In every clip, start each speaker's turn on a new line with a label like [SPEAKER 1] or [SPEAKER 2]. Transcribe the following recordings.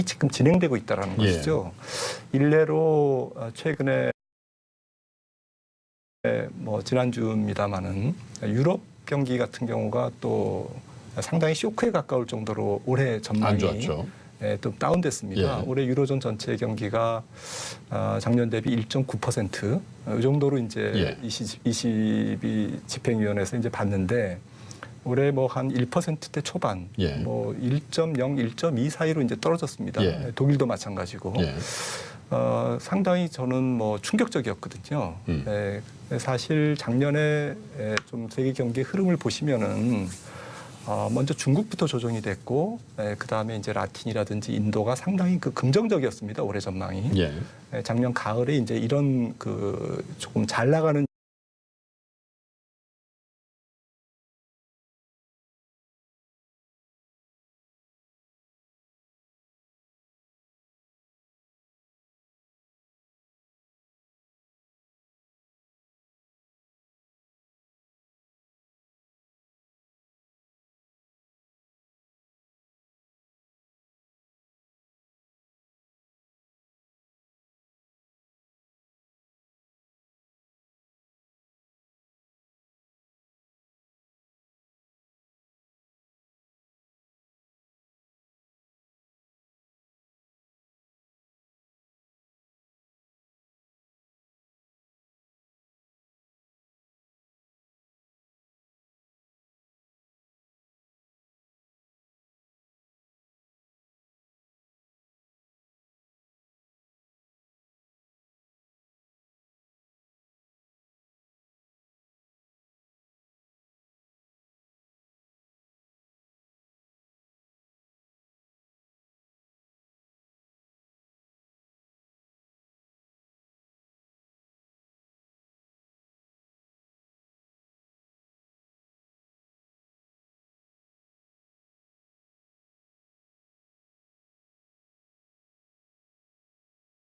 [SPEAKER 1] 지금 진행되고 있다는 것이죠. 일례로 최근에 뭐 지난주입니다마는 유럽 경기 같은 경우가 또 상당히 쇼크에 가까울 정도로 올해 전망이 좀 다운됐습니다. 올해 유로존 전체 경기가 작년 대비 1.9% 이 정도로 이제 22 집행위원회에서 이제 봤는데 올해 뭐 한 1%대 초반, 뭐 1.0, 1.2 사이로 이제 떨어졌습니다. 독일도 마찬가지고. 상당히 저는 뭐 충격적이었거든요. 사실 작년에 좀 세계 경기 흐름을 보시면은 먼저 중국부터 조정이 됐고, 그 다음에 이제 라틴이라든지 인도가 상당히 긍정적이었습니다. 올해 전망이. 작년 가을에 이제 이런 조금 잘 나가는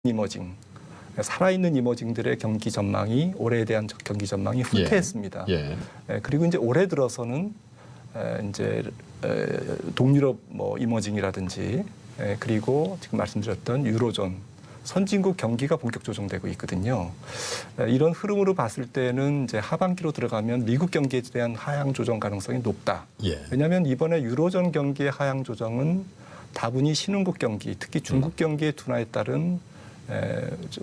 [SPEAKER 1] 이머징, 살아있는 이머징들의 경기 전망이 올해에 대한 경기 전망이 후퇴했습니다. 그리고 이제 올해 들어서는 이제 동유럽 뭐 이머징이라든지 그리고 지금 말씀드렸던 유로존 선진국 경기가 본격 조정되고 있거든요. 이런 흐름으로 봤을 때는 이제 하반기로 들어가면 미국 경기에 대한 하향 조정 가능성이 높다. 왜냐하면 이번에 유로존 경기의 하향 조정은 다분히 신흥국 경기, 특히 중국 경기의 둔화에 따른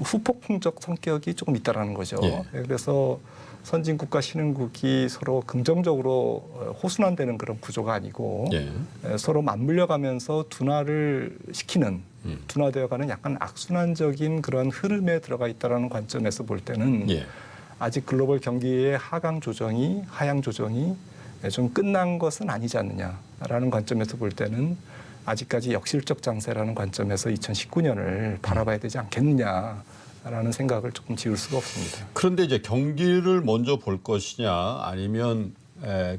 [SPEAKER 1] 후폭풍적 성격이 조금 있다라는 거죠. 그래서 선진국과 신흥국이 서로 긍정적으로 호순환되는 그런 구조가 아니고 서로 맞물려가면서 둔화를 시키는 둔화되어가는 약간 악순환적인 그런 흐름에 들어가 있다라는 관점에서 볼 때는 아직 글로벌 경기의 하강 조정이 하향 조정이 좀 끝난 것은 아니지 않느냐라는 관점에서 볼 때는 아직까지 역실적 장세라는 관점에서 2019년을 바라봐야 되지 않겠느냐라는 생각을 조금 지울 수가 없습니다.
[SPEAKER 2] 그런데 이제 경기를 먼저 볼 것이냐 아니면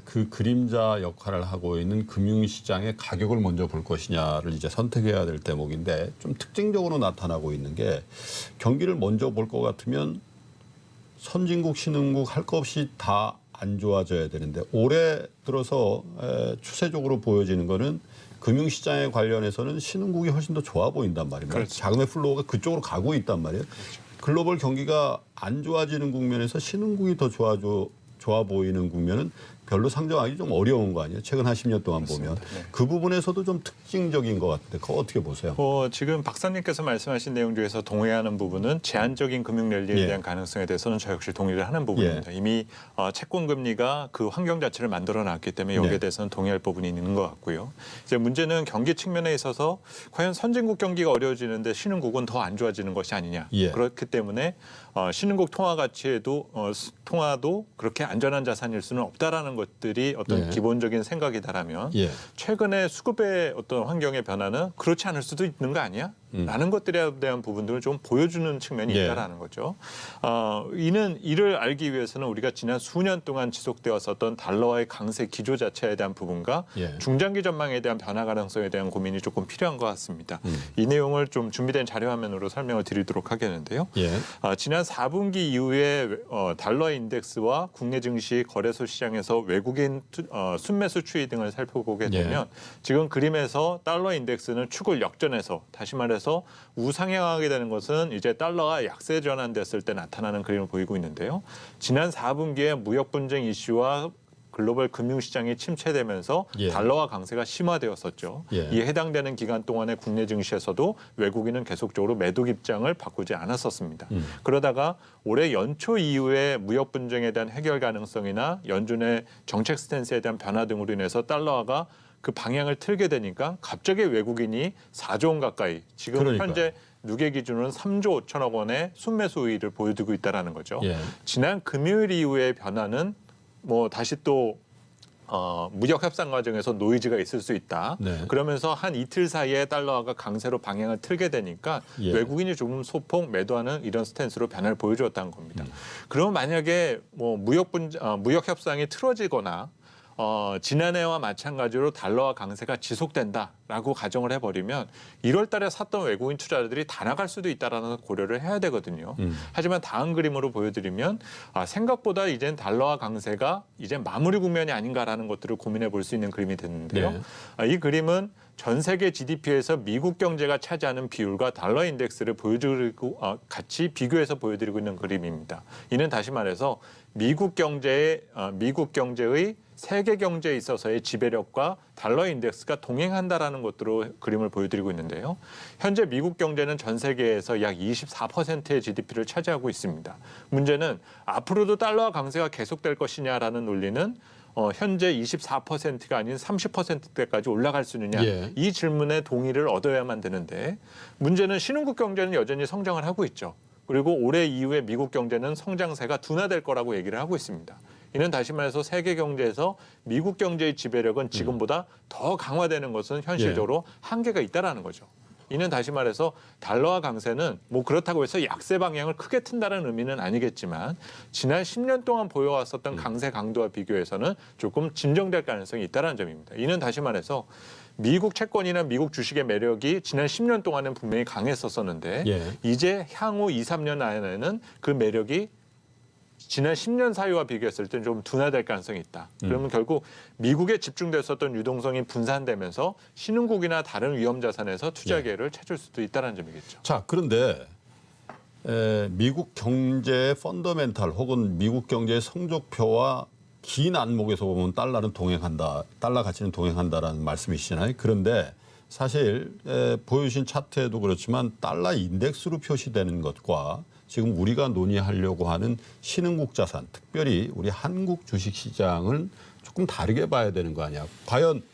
[SPEAKER 2] 그 그림자 역할을 하고 있는 금융시장의 가격을 먼저 볼 것이냐를 이제 선택해야 될 대목인데 좀 특징적으로 나타나고 있는 게 경기를 먼저 볼 것 같으면 선진국, 신흥국 할 것 없이 다 안 좋아져야 되는데 올해 들어서 추세적으로 보여지는 거는 금융시장에 관련해서는 신흥국이 훨씬 더 좋아 보인단 말입니다. 자금의 플로우가 그쪽으로 가고 있단 말이에요. 글로벌 경기가 안 좋아지는 국면에서 신흥국이 더 좋아 보이는 국면은 별로 상정하기 좀 어려운 거 아니에요? 최근 한 10년 동안 보면. 그 부분에서도 좀 특징적인 것 같은데 그거 어떻게 보세요?
[SPEAKER 3] 지금 박사님께서 말씀하신 내용 중에서 동의하는 부분은 제한적인 금융 랠리에 대한 가능성에 대해서는 저 역시 동의를 하는 부분입니다. 이미 채권 금리가 그 환경 자체를 만들어 놨기 때문에 여기에 대해서는 동의할 부분이 있는 것 같고요. 이제 문제는 경기 측면에 있어서 과연 선진국 경기가 어려워지는데 신흥국은 더 안 좋아지는 것이 아니냐. 그렇기 때문에 신흥국 통화 가치에도 통화도 그렇게 안전한 자산일 수는 없다라는 것들이 어떤 기본적인 생각이다라면 최근에 수급의 어떤 환경의 변화는 그렇지 않을 수도 있는 거 아니야? 라는 것들에 대한 부분들을 좀 보여주는 측면이
[SPEAKER 2] 예.
[SPEAKER 3] 있다라는 거죠. 이를 알기 위해서는 우리가 지난 수년 동안 지속되었었던 달러와의 강세 기조 자체에 대한 부분과
[SPEAKER 2] 예.
[SPEAKER 3] 중장기 전망에 대한 변화 가능성에 대한 고민이 조금 필요한 것 같습니다. 이 내용을 좀 준비된 자료 화면으로 설명을 드리도록 하겠는데요.
[SPEAKER 2] 예.
[SPEAKER 3] 지난 4분기 이후에 달러 인덱스와 국내 증시 거래소 시장에서 외국인 순매수 추이 등을 살펴보게 되면 지금 그림에서 달러 인덱스는 축을 역전해서 다시 말해서 우상향하게 되는 것은 이제 달러가 약세 전환됐을 때 나타나는 그림을 보이고 있는데요. 지난 4분기에 무역 분쟁 이슈와 글로벌 금융시장이 침체되면서
[SPEAKER 2] 예.
[SPEAKER 3] 달러화 강세가 심화되었었죠.
[SPEAKER 2] 예.
[SPEAKER 3] 이에 해당되는 기간 동안에 국내 증시에서도 외국인은 계속적으로 매독 입장을 바꾸지 않았었습니다. 그러다가 올해 연초 이후에 무역 분쟁에 대한 해결 가능성이나 연준의 정책 스탠스에 대한 변화 등으로 인해서 달러화가 그 방향을 틀게 되니까 갑자기 외국인이 4조 원 가까이 지금
[SPEAKER 2] 그러니까요.
[SPEAKER 3] 현재 누계 기준으로는 3조 5천억 원의 순매수 우위를 보여두고 있다는 거죠.
[SPEAKER 2] 예.
[SPEAKER 3] 지난 금요일 이후의 변화는 뭐 다시 또 무역 협상 과정에서 노이즈가 있을 수 있다.
[SPEAKER 2] 네.
[SPEAKER 3] 그러면서 한 이틀 사이에 달러화가 강세로 방향을 틀게 되니까
[SPEAKER 2] 예.
[SPEAKER 3] 외국인이 조금 소폭 매도하는 이런 스탠스로 변화를 보여주었다는 겁니다. 그러면 만약에 뭐 무역 협상이 틀어지거나 지난해와 마찬가지로 달러화 강세가 지속된다라고 가정을 해버리면 1월 달에 샀던 외국인 투자자들이 다 나갈 수도 있다라는 고려를 해야 되거든요. 하지만 다음 그림으로 보여드리면 생각보다 이젠 달러화 강세가 이제 마무리 국면이 아닌가라는 것들을 고민해 볼 수 있는 그림이 됐는데요. 이 그림은 전 세계 GDP에서 미국 경제가 차지하는 비율과 달러 인덱스를 보여드리고 같이 비교해서 보여드리고 있는 그림입니다. 이는 다시 말해서 미국 경제의 세계 경제에 있어서의 지배력과 달러 인덱스가 동행한다라는 것으로 그림을 보여드리고 있는데요. 현재 미국 경제는 전 세계에서 약 24%의 GDP를 차지하고 있습니다. 문제는 앞으로도 달러 강세가 계속될 것이냐라는 논리는 현재 24%가 아닌 30%대까지 올라갈 수 있느냐
[SPEAKER 2] 예.
[SPEAKER 3] 이 질문에 동의를 얻어야만 되는데 문제는 신흥국 경제는 여전히 성장을 하고 있죠. 그리고 올해 이후에 미국 경제는 성장세가 둔화될 거라고 얘기를 하고 있습니다. 이는 다시 말해서 세계 경제에서 미국 경제의 지배력은 지금보다 더 강화되는 것은 현실적으로 한계가 있다라는 거죠. 이는 다시 말해서 달러화 강세는 뭐 그렇다고 해서 약세 방향을 크게 튼다는 의미는 아니겠지만 지난 10년 동안 보여왔었던 강세 강도와 비교해서는 조금 진정될 가능성이 있다는 점입니다. 이는 다시 말해서 미국 채권이나 미국 주식의 매력이 지난 10년 동안은 분명히 강했었었는데 이제 향후 2, 3년 안에는 그 매력이 지난 10년 사이와 비교했을 때 좀 둔화될 가능성이 있다. 그러면 결국 미국에 집중됐었던 유동성이 분산되면서 신흥국이나 다른 위험 자산에서 투자 기회를 찾을 수도 있다는 점이겠죠.
[SPEAKER 2] 자, 그런데 미국 경제의 펀더멘탈 혹은 미국 경제의 성적표와 긴 안목에서 보면 달러는 동행한다. 달러 가치는 동행한다라는 말씀이시잖아요. 그런데 사실 보여주신 차트에도 그렇지만 달러 인덱스로 표시되는 것과 지금 우리가 논의하려고 하는 신흥국 자산, 특별히 우리 한국 주식시장을 조금 다르게 봐야 되는 거 아니야. 과연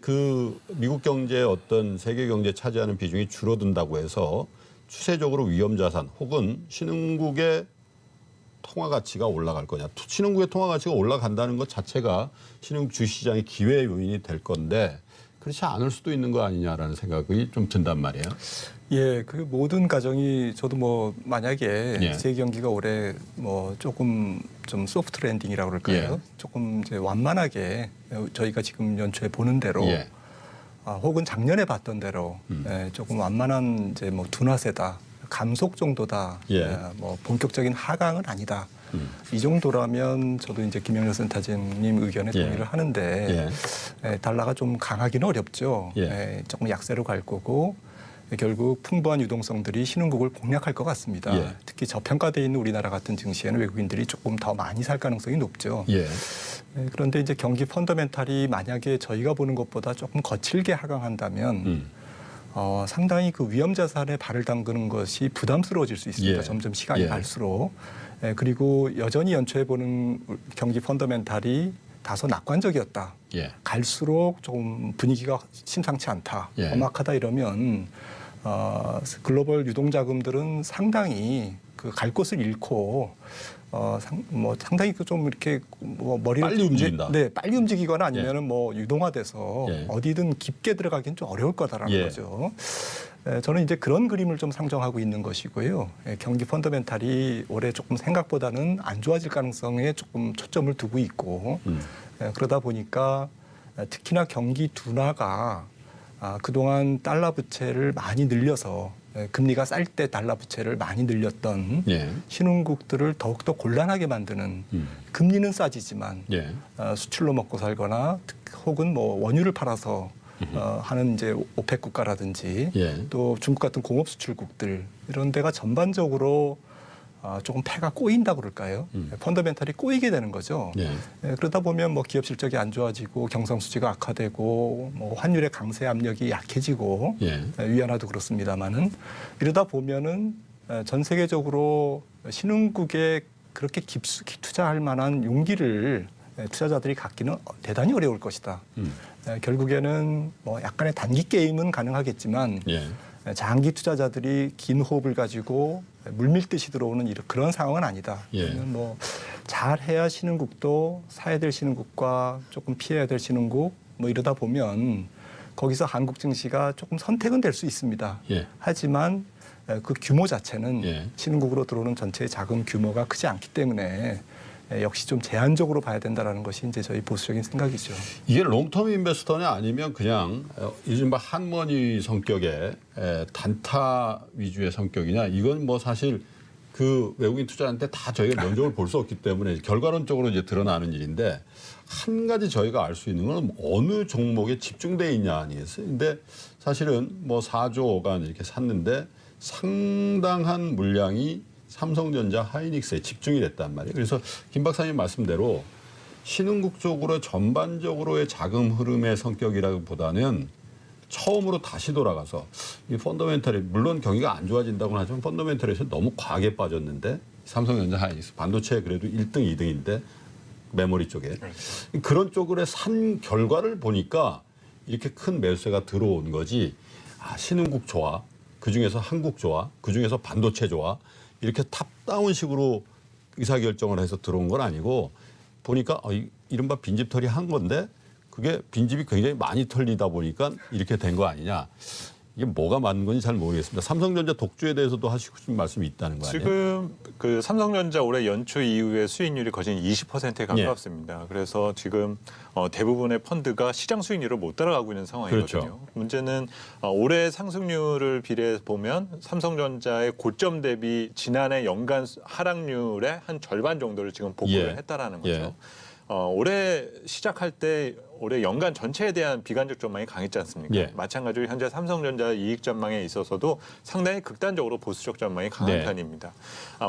[SPEAKER 2] 그 미국 경제의 어떤 세계 경제에 차지하는 비중이 줄어든다고 해서 추세적으로 위험 자산 혹은 신흥국의 통화 가치가 올라갈 거냐. 신흥국의 통화 가치가 올라간다는 것 자체가 신흥국 주식시장의 기회 요인이 될 건데 그렇지 않을 수도 있는 거 아니냐라는 생각이 좀 든단 말이에요.
[SPEAKER 1] 예, 그 모든 가정이 저도 뭐 만약에 세계 경기가 올해 뭐 조금 좀 소프트 랜딩이라고 그럴까요? 조금 이제 완만하게 저희가 지금 연초에 보는 대로 혹은 작년에 봤던 대로 조금 완만한 이제 뭐 둔화세다, 감속 정도다, 뭐 본격적인 하강은 아니다. 이 정도라면 저도 이제 김영렬 센터장님 의견에 동의를 하는데 달러가 좀 강하기는 어렵죠. 조금 약세로 갈 거고 결국 풍부한 유동성들이 신흥국을 공략할 것 같습니다. 특히 저평가되어 있는 우리나라 같은 증시에는 외국인들이 조금 더 많이 살 가능성이 높죠. 그런데 이제 경기 펀더멘탈이 만약에 저희가 보는 것보다 조금 거칠게 하강한다면 상당히 그 위험 자산에 발을 담그는 것이 부담스러워질 수 있습니다. 점점 시간이 갈수록. 그리고 여전히 연초에 보는 경기 펀더멘탈이 다소 낙관적이었다. 갈수록 조금 분위기가 심상치 않다. 험악하다 이러면 글로벌 유동자금들은 상당히 그 갈 곳을 잃고 상당히 좀 이렇게 머리를
[SPEAKER 2] 빨리 움직인다.
[SPEAKER 1] 네, 빨리 움직이거나 아니면은 유동화돼서
[SPEAKER 2] 예.
[SPEAKER 1] 어디든 깊게 들어가기는 좀 어려울 거다라는
[SPEAKER 2] 예.
[SPEAKER 1] 거죠. 저는 이제 그런 그림을 좀 상정하고 있는 것이고요. 경기 펀더멘탈이 올해 조금 생각보다는 안 좋아질 가능성에 조금 초점을 두고 있고 그러다 보니까 특히나 경기 둔화가 그동안 달러 부채를 많이 늘려서 금리가 쌀 때 달러 부채를 많이 늘렸던
[SPEAKER 2] 예.
[SPEAKER 1] 신흥국들을 더욱더 곤란하게 만드는 금리는 싸지지만
[SPEAKER 2] 예.
[SPEAKER 1] 수출로 먹고 살거나 혹은 원유를 팔아서 하는 이제 오펙 국가라든지
[SPEAKER 2] 예.
[SPEAKER 1] 또 중국 같은 공업 수출국들 이런 데가 전반적으로 조금 패가 꼬인다 그럴까요? 펀더멘탈이 꼬이게 되는 거죠.
[SPEAKER 2] 예.
[SPEAKER 1] 그러다 보면 기업 실적이 안 좋아지고 경상 수지가 악화되고 환율의 강세 압력이 약해지고
[SPEAKER 2] 예.
[SPEAKER 1] 위안화도 그렇습니다만은 이러다 보면은 전 세계적으로 신흥국에 그렇게 깊숙이 투자할 만한 용기를 투자자들이 갖기는 대단히 어려울 것이다. 결국에는 약간의 단기 게임은 가능하겠지만
[SPEAKER 2] 예.
[SPEAKER 1] 장기 투자자들이 긴 호흡을 가지고 물밀듯이 들어오는 그런 상황은 아니다.
[SPEAKER 2] 예.
[SPEAKER 1] 그러면 잘해야 신흥국도 사야 될 신흥국과 조금 피해야 될 신흥국 이러다 보면 거기서 한국 증시가 조금 선택은 될 수 있습니다.
[SPEAKER 2] 예.
[SPEAKER 1] 하지만 그 규모 자체는
[SPEAKER 2] 예.
[SPEAKER 1] 신흥국으로 들어오는 전체의 자금 규모가 크지 않기 때문에 역시 좀 제한적으로 봐야 된다라는 것이 이제 저희 보수적인 생각이죠.
[SPEAKER 2] 이게 롱텀 인베스터냐 아니면 그냥 이른바 한머니 성격의 단타 위주의 성격이냐 이건 사실 그 외국인 투자한테 다 저희가 면적을 볼 수 없기 때문에 결과론적으로 이제 드러나는 일인데 한 가지 저희가 알 수 있는 건 어느 종목에 집중돼 있냐 아니겠어요? 근데 사실은 4조 원 이렇게 샀는데 상당한 물량이 삼성전자, 하이닉스에 집중이 됐단 말이에요. 그래서 김 박사님 말씀대로 신흥국 쪽으로 전반적으로의 자금 흐름의 성격이라기보다는 처음으로 다시 돌아가서 이 펀더멘털이 물론 경기가 안 좋아진다고는 하지만 펀더멘털에서 너무 과하게 빠졌는데 삼성전자, 하이닉스 반도체 그래도 1등, 2등인데 메모리 쪽에 그런 쪽으로 산 결과를 보니까 이렇게 큰 매수세가 들어온 거지. 신흥국 좋아, 그중에서 한국 좋아, 그중에서 반도체 좋아 이렇게 탑다운식으로 의사결정을 해서 들어온 건 아니고 보니까 이른바 빈집털이 한 건데 그게 빈집이 굉장히 많이 털리다 보니까 이렇게 된 거 아니냐. 이게 뭐가 맞는 건지 잘 모르겠습니다. 삼성전자 독주에 대해서도 하시고 싶은 말씀이 있다는 거 아니에요?
[SPEAKER 3] 지금 그 삼성전자 올해 연초 이후에 수익률이 거진 20%에 가깝습니다.
[SPEAKER 2] 예.
[SPEAKER 3] 그래서 지금 대부분의 펀드가 시장 수익률을 못 따라가고 있는 상황이거든요.
[SPEAKER 2] 그렇죠.
[SPEAKER 3] 문제는 올해 상승률을 비례해 보면 삼성전자의 고점 대비 지난해 연간 하락률의 한 절반 정도를 지금 복구를
[SPEAKER 2] 예.
[SPEAKER 3] 했다라는 거죠.
[SPEAKER 2] 예.
[SPEAKER 3] 올해 시작할 때 올해 연간 전체에 대한 비관적 전망이 강했지 않습니까?
[SPEAKER 2] 예.
[SPEAKER 3] 마찬가지로 현재 삼성전자 이익 전망에 있어서도 상당히 극단적으로 보수적 전망이 강한
[SPEAKER 2] 네.
[SPEAKER 3] 편입니다.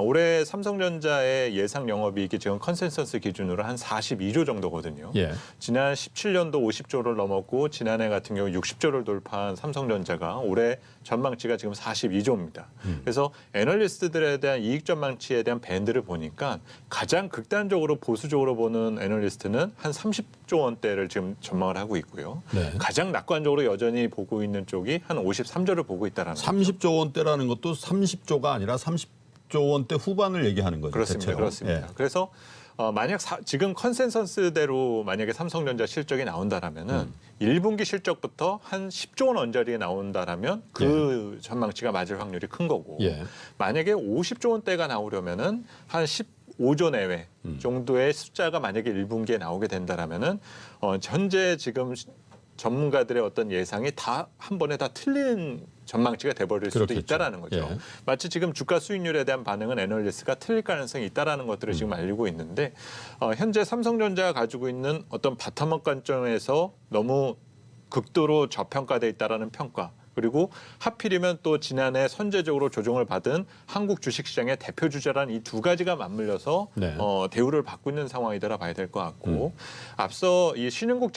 [SPEAKER 3] 올해 삼성전자의 예상 영업이익이 지금 컨센서스 기준으로 한 42조 정도거든요.
[SPEAKER 2] 예.
[SPEAKER 3] 지난 17년도 50조를 넘었고 지난해 같은 경우 60조를 돌파한 삼성전자가 올해 전망치가 지금 42조입니다. 그래서 애널리스트들에 대한 이익 전망치에 대한 밴드를 보니까 가장 극단적으로 보수적으로 보는 애널리스트는 한 30조 원대를 지금 전망을 하고 있고요.
[SPEAKER 2] 네.
[SPEAKER 3] 가장 낙관적으로 여전히 보고 있는 쪽이 한 53조를 보고 있다는 거죠.
[SPEAKER 2] 30조 원대라는 것도 30조가 아니라 30조 원대 후반을 얘기하는 거죠.
[SPEAKER 3] 그렇습니다.
[SPEAKER 2] 대체로.
[SPEAKER 3] 그렇습니다.
[SPEAKER 2] 예.
[SPEAKER 3] 그래서 만약 지금 컨센서스대로 만약에 삼성전자 실적이 나온다라면은 1분기 실적부터 한 10조 원 언저리에 나온다라면 그 전망치가 맞을 확률이 큰 거고
[SPEAKER 2] 예.
[SPEAKER 3] 만약에 50조 원대가 나오려면은 한 15조 내외 정도의 숫자가 만약에 1분기에 나오게 된다라면은 현재 지금 전문가들의 어떤 예상이 다 한 번에 다 틀린 전망치가 돼버릴 수도
[SPEAKER 2] 그렇겠죠.
[SPEAKER 3] 있다라는 거죠.
[SPEAKER 2] 예.
[SPEAKER 3] 마치 지금 주가 수익률에 대한 반응은 애널리스트가 틀릴 가능성이 있다라는 것들을 지금 알리고 있는데 현재 삼성전자가 가지고 있는 어떤 바텀업 관점에서 너무 극도로 저평가돼 있다라는 평가. 그리고 하필이면 또 지난해 선제적으로 조정을 받은 한국 주식시장의 대표 주자란 이 두 가지가 맞물려서
[SPEAKER 2] 네.
[SPEAKER 3] 대우를 받고 있는 상황이더라 봐야 될 것 같고 앞서 이 신흥국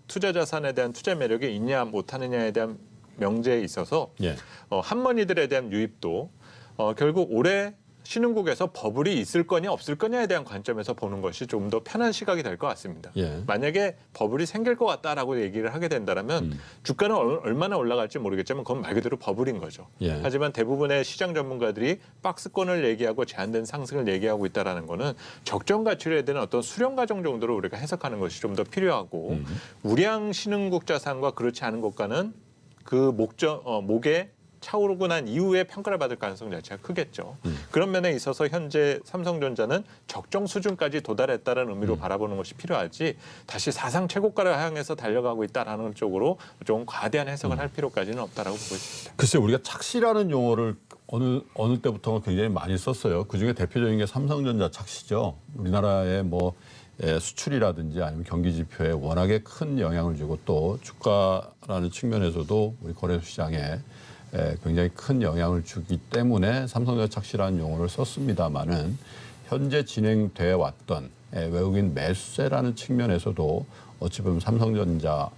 [SPEAKER 3] 투자 자산에 대한 투자 매력이 있냐 못하느냐에 대한 명제에 있어서
[SPEAKER 2] 예.
[SPEAKER 3] 한머니들에 대한 유입도 결국 올해 신흥국에서 버블이 있을 거냐 없을 거냐에 대한 관점에서 보는 것이 좀 더 편한 시각이 될 것 같습니다.
[SPEAKER 2] 예.
[SPEAKER 3] 만약에 버블이 생길 것 같다라고 얘기를 하게 된다면 주가는 얼마나 올라갈지 모르겠지만 그건 말 그대로 버블인 거죠.
[SPEAKER 2] 예.
[SPEAKER 3] 하지만 대부분의 시장 전문가들이 박스권을 얘기하고 제한된 상승을 얘기하고 있다는 거는 적정 가치를 해야 되는 어떤 수렴 과정 정도로 우리가 해석하는 것이 좀 더 필요하고 우량 신흥국 자산과 그렇지 않은 것과는 그 목에 차오르고 난 이후에 평가를 받을 가능성 자체가 크겠죠. 그런 면에 있어서 현재 삼성전자는 적정 수준까지 도달했다는 의미로 바라보는 것이 필요하지 다시 사상 최고가를 향해서 달려가고 있다는 쪽으로 좀 과대한 해석을 할 필요까지는 없다라고 보고 있습니다.
[SPEAKER 2] 글쎄 우리가 착시라는 용어를 어느 때부터 굉장히 많이 썼어요. 그중에 대표적인 게 삼성전자 착시죠. 우리나라의 뭐 수출이라든지 아니면 경기 지표에 워낙에 큰 영향을 주고 또 주가라는 측면에서도 우리 거래소 시장에 굉장히 큰 영향을 주기 때문에 삼성전자 착시라는 용어를 썼습니다마는 현재 진행돼 왔던 외국인 매수세라는 측면에서도 어찌 보면 삼성전자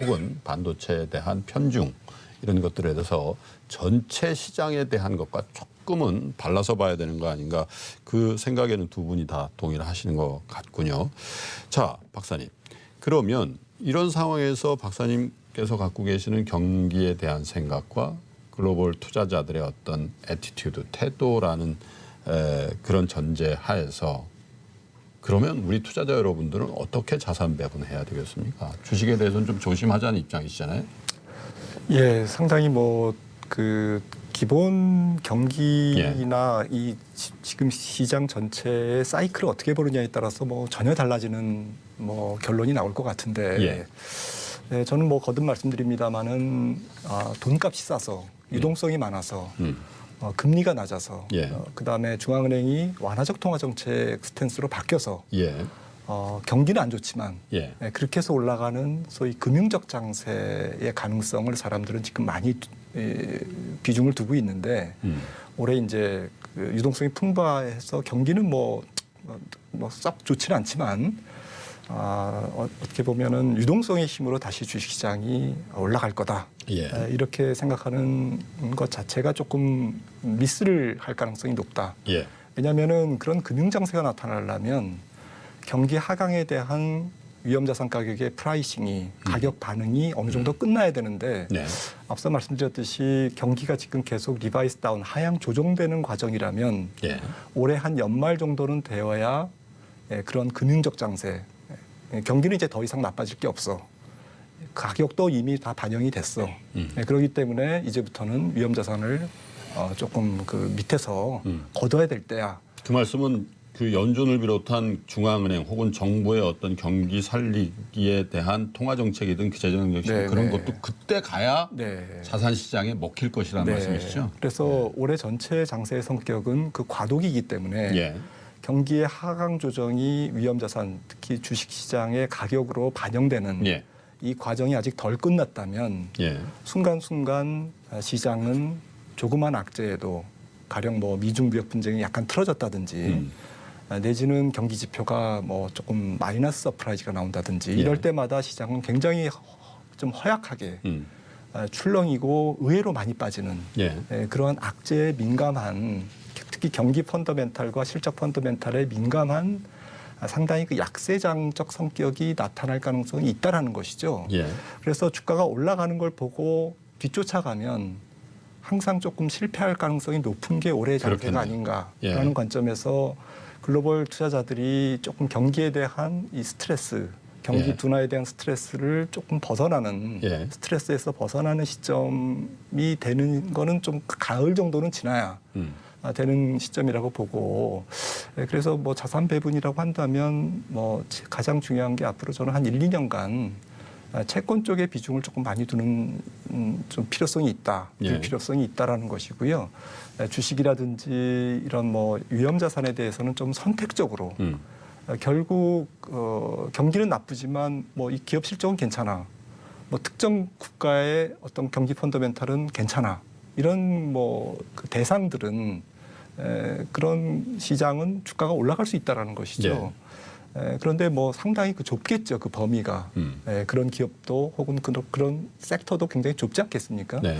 [SPEAKER 2] 혹은 반도체에 대한 편중 이런 것들에 대해서 전체 시장에 대한 것과 조금은 발라서 봐야 되는 거 아닌가 그 생각에는 두 분이 다 동의를 하시는 것 같군요. 자, 박사님. 그러면 이런 상황에서 박사님께서 갖고 계시는 경기에 대한 생각과 글로벌 투자자들의 어떤 애티튜드, 태도라는 그런 전제 하에서 그러면 우리 투자자 여러분들은 어떻게 자산 배분해야 되겠습니까? 주식에 대해서는 좀 조심하자는 입장이시잖아요.
[SPEAKER 1] 예, 상당히 뭐 그 기본 경기나 이 지금 시장 전체의 사이클을 어떻게 보느냐에 따라서 뭐 전혀 달라지는 뭐 결론이 나올 것 같은데 예, 저는 뭐 거듭 말씀드립니다만은 돈값이 싸서 유동성이 많아서 금리가 낮아서 그다음에 중앙은행이 완화적 통화 정책 스탠스로 바뀌어서 경기는 안 좋지만 그렇게 해서 올라가는 소위 금융적 장세의 가능성을 사람들은 지금 많이 비중을 두고 있는데 올해 이제 그 유동성이 풍부해서 경기는 뭐 썩 좋지는 않지만 어떻게 보면은 유동성의 힘으로 다시 주식시장이 올라갈 거다. 이렇게 생각하는 것 자체가 조금 미스를 할 가능성이 높다. 왜냐하면은 그런 금융장세가 나타나려면 경기 하강에 대한 위험자산 가격의 프라이싱이 가격 반응이 어느 정도 끝나야 되는데 앞서 말씀드렸듯이 경기가 지금 계속 리바이스 다운 하향 조정되는 과정이라면 올해 한 연말 정도는 되어야 그런 금융적 장세 경기는 이제 더 이상 나빠질 게 없어. 가격도 이미 다 반영이 됐어. 그렇기 때문에 이제부터는 위험자산을 조금 그 밑에서 걷어야 될 때야.
[SPEAKER 2] 그 말씀은 그 연준을 비롯한 중앙은행 혹은 정부의 어떤 경기 살리기에 대한 통화 정책이든 기재정 정책 그런 것도 그때 가야 자산 시장에 먹힐 것이라는 말씀이시죠?
[SPEAKER 1] 그래서 올해 전체 장세의 성격은 그 과도기이기 때문에 경기의 하강 조정이 위험자산 특히 주식시장의 가격으로 반영되는 이 과정이 아직 덜 끝났다면 순간순간 시장은 조그만 악재에도 가령 뭐 미중 무역 분쟁이 약간 틀어졌다든지 내지는 경기 지표가 뭐 조금 마이너스 서프라이즈가 나온다든지 이럴 때마다 시장은 굉장히 좀 허약하게 출렁이고 의외로 많이 빠지는 그러한 악재에 민감한 특히 경기 펀더멘탈과 실적 펀더멘탈에 민감한 상당히 그 약세장적 성격이 나타날 가능성이 있다라는 것이죠. 그래서 주가가 올라가는 걸 보고 뒤쫓아가면 항상 조금 실패할 가능성이 높은 게 올해 장세가 아닌가라는 관점에서 글로벌 투자자들이 조금 경기에 대한 이 스트레스, 경기 둔화에 대한 스트레스를 조금 벗어나는 스트레스에서 벗어나는 시점이 되는 거는 좀 가을 정도는 지나야 되는 시점이라고 보고 그래서 뭐 자산 배분이라고 한다면 뭐 가장 중요한 게 앞으로 저는 한 1, 2년간 채권 쪽에 비중을 조금 많이 두는 좀 필요성이 있다. 필요성이 있다라는 것이고요. 주식이라든지 이런 뭐 위험 자산에 대해서는 좀 선택적으로 결국 경기는 나쁘지만 뭐 이 기업 실적은 괜찮아. 뭐 특정 국가의 어떤 경기 펀더멘탈은 괜찮아. 이런 뭐 그 대상들은 그런 시장은 주가가 올라갈 수 있다라는 것이죠. 그런데 뭐 상당히 좁겠죠. 그 범위가. 그런 기업도 혹은 그런 섹터도 굉장히 좁지 않겠습니까?
[SPEAKER 2] 네.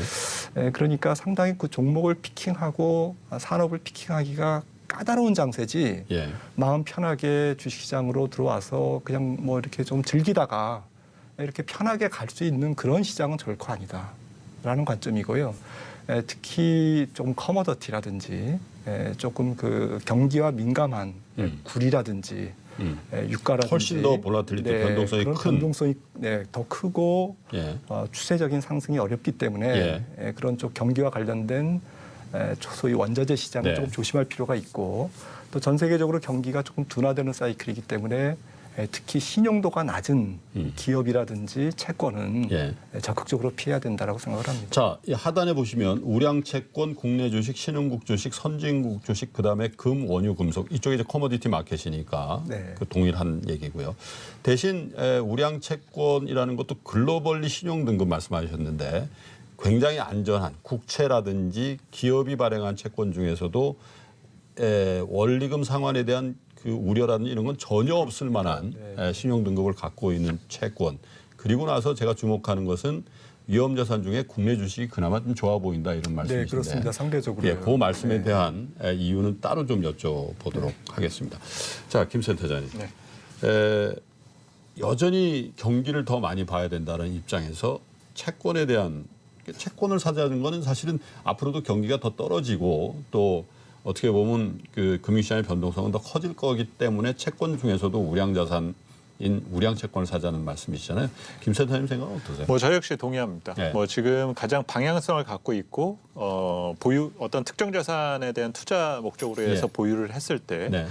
[SPEAKER 1] 그러니까 상당히 그 종목을 피킹하고 산업을 피킹하기가 까다로운 장세지
[SPEAKER 2] 예.
[SPEAKER 1] 마음 편하게 주식시장으로 들어와서 그냥 뭐 이렇게 좀 즐기다가 이렇게 편하게 갈 수 있는 그런 시장은 결코 아니다라는 관점이고요. 특히 좀 커머더티라든지 조금 그 경기와 민감한 구리라든지 유가라든지
[SPEAKER 2] 훨씬 더 볼라tility 변동성이
[SPEAKER 1] 그런
[SPEAKER 2] 큰
[SPEAKER 1] 변동성이 더 크고
[SPEAKER 2] 예.
[SPEAKER 1] 추세적인 상승이 어렵기 때문에 그런 쪽 경기와 관련된 소위 원자재 시장을
[SPEAKER 2] 네.
[SPEAKER 1] 조금 조심할 필요가 있고 또 전 세계적으로 경기가 조금 둔화되는 사이클이기 때문에 특히 신용도가 낮은 기업이라든지 채권은 적극적으로 피해야 된다라고 생각을 합니다.
[SPEAKER 2] 자, 이 하단에 보시면 우량 채권, 국내 주식, 신흥국 주식, 선진국 주식, 그다음에 금, 원유, 금속 이쪽이 이제 커머디티 마켓이니까
[SPEAKER 1] 네.
[SPEAKER 2] 그 동일한 얘기고요. 대신 우량 채권이라는 것도 글로벌리 신용 등급 말씀하셨는데 굉장히 안전한 국채라든지 기업이 발행한 채권 중에서도 원리금 상환에 대한 그 우려라든지 이런 건 전혀 없을 만한 신용 등급을 갖고 있는 채권. 그리고 나서 제가 주목하는 것은 위험자산 중에 국내 주식이 그나마 좀 좋아 보인다 이런 말씀이신데.
[SPEAKER 1] 네, 그렇습니다. 상대적으로.
[SPEAKER 2] 예, 그 말씀에 대한 이유는 따로 좀 여쭤보도록 하겠습니다. 자, 김 센터장님. 여전히 경기를 더 많이 봐야 된다는 입장에서 채권에 대한 채권을 사자는 거는 사실은 앞으로도 경기가 더 떨어지고 또 어떻게 보면 그 금융시장의 변동성은 더 커질 거기 때문에 채권 중에서도 우량자산인 우량채권을 사자는 말씀이시잖아요. 김 센터님 생각은 어떠세요?
[SPEAKER 3] 뭐 저 역시 동의합니다.
[SPEAKER 2] 네.
[SPEAKER 3] 뭐 지금 가장 방향성을 갖고 있고 보유 어떤 특정 자산에 대한 투자 목적으로 해서 보유를 했을 때